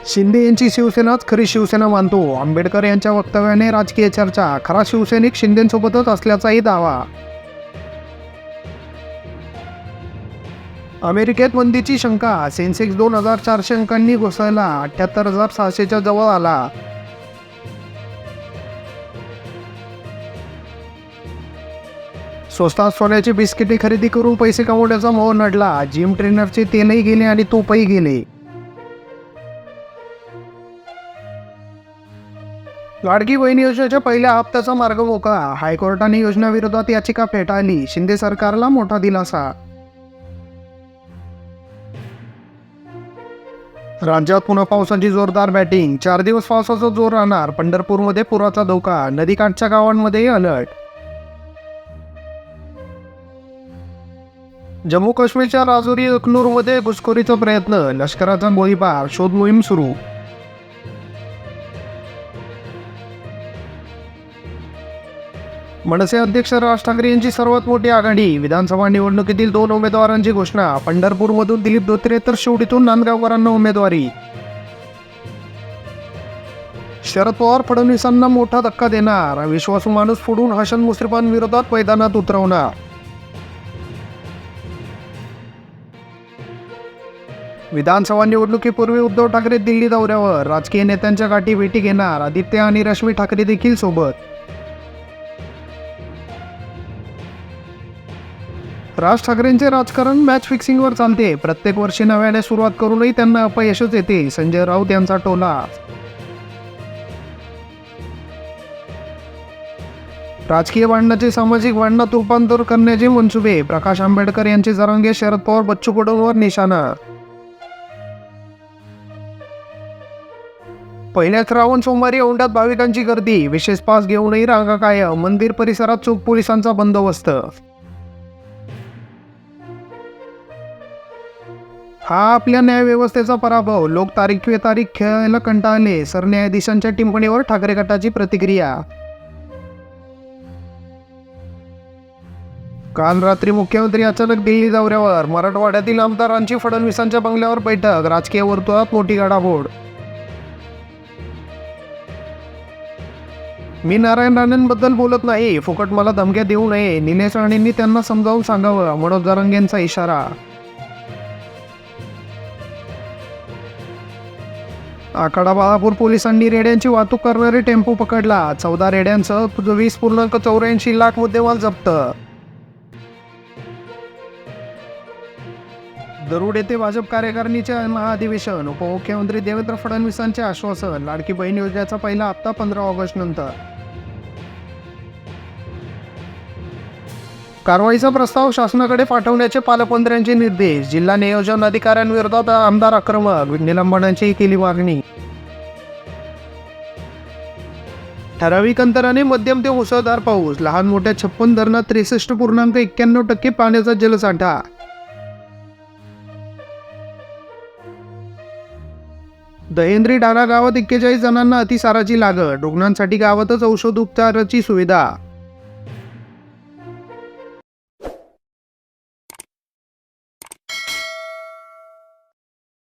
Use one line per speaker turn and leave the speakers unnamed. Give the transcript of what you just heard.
शिंदे यांची शिवसेनाच खरी शिवसेना मानतो. आंबेडकर यांच्या वक्तव्याने राजकीय चर्चा. खरा शिवसैनिक शिंदेसोबतच असल्याचाही दावा. अमेरिकेत मंदीची शंका. सेन्सेक्स 2400 अंकांनी घुसळला. 78,600च्या जवळ आला. स्वस्तात सोन्याची बिस्किटे खरेदी करून पैसे कमवण्याचा मोह नडला. जिम ट्रेनरचे तेलही गेले आणि तूपही गेले. लाडकी बहीण योजनेच्या पहिल्या हप्त्याचा मार्ग मोकळा. हायकोर्टाने योजनेविरोधात याचिका फेटाळली. शिंदे सरकारला मोठा दिलासा. राज्यात पुन्हा पावसाची जोरदार बॅटिंग. 4 दिवस पावसाचा जोर राहणार. पंढरपूरमध्ये पुराचा धोका. नदीकाठच्या गावांमध्ये अलर्ट. जम्मू काश्मीरच्या राजौरी अखनूरमध्ये घुसखोरीचा प्रयत्न. लष्कराचा गोळीबार. शोध मोहीम सुरू. मनसे अध्यक्ष राज ठाकरे यांची सर्वात मोठी आघाडी. विधानसभा निवडणुकीतील 2 उमेदवारांची घोषणा. पंढरपूरमधून दिलीप धोत्रे तर शेवटीतून नांदगावकरांना उमेदवारी. शरद पवार फडणवीसांना मोठा धक्का देणार. विश्वासू माणूस फोडून हसन मुश्रीफांविरोधात मैदानात उतरवणार. विधानसभा निवडणुकीपूर्वी उद्धव ठाकरे दिल्ली दौऱ्यावर. राजकीय नेत्यांच्या गाठी भेटी घेणार. आदित्य आणि रश्मी ठाकरे देखील सोबत. राज ठाकरेंचे राजकारण मॅच फिक्सिंगवर चालते. प्रत्येक वर्षी नव्याने सुरुवात करूनही त्यांना अपयशच येते. संजय राऊत यांचा टोला. राजकीय भांडणाचे सामाजिक भांडणात रूपांतर करण्याचे मनसुबे. प्रकाश आंबेडकर यांचे जरांगे शरद पवार बच्चू कडूंवर निशाणा. पहिल्या श्रावण सोमवारी औंढ्यात भाविकांची गर्दी. विशेष पास घेऊनही रांगा कायम. मंदिर परिसरात चोख पोलिसांचा बंदोबस्त. हा आपल्या न्यायव्यवस्थेचा पराभव. लोक तारीख पे तारीख खेळायला कंटाळले. सरन्यायाधीशांच्या टिप्पणीवर ठाकरे गटाची प्रतिक्रिया. काल रात्री मुख्यमंत्री अचानक दिल्ली दौऱ्यावर. मराठवाड्यातील आमदारांची फडणवीसांच्या बंगल्यावर बैठक. राजकीय वर्तुळात मोठी घडामोड. मी नारायण राणेंबद्दल बोलत नाही. फुकट मला धमक्या देऊ नये. निलेश राणेंनी त्यांना समजावून सांगावं. मनोज जरांगेंचा इशारा. आखाडा बाळापूर पोलिसांनी रेड्यांची वाहतूक करणारे टेम्पो पकडला. 14 रेड्यांसह 20.84 लाख मुद्देमाल जप्त. दरुड येथे भाजप कार्यकारिणीचे महाअधिवेशन. उपमुख्यमंत्री देवेंद्र फडणवीसांचे आश्वासन. लाडकी बहीण योजनेचा पहिला हप्ता 15 ऑगस्ट नंतर. कारवाईचा प्रस्ताव शासनाकडे पाठवण्याचे पालकमंत्र्यांचे निर्देश. जिल्हा नियोजन अधिकाऱ्यांविरोधात आमदार आक्रमक. निलंबनाची केली मागणी. ठराविक अंतराने मध्यम ते मुसळधार पाऊस. लहान मोठ्या 56 धरणात 63.91% पाण्याचा जलसाठा. दहेंद्री डाणा गावात 41 जणांना अतिसाराची लागण. रुग्णांसाठी गावातच औषध उपचाराची सुविधा.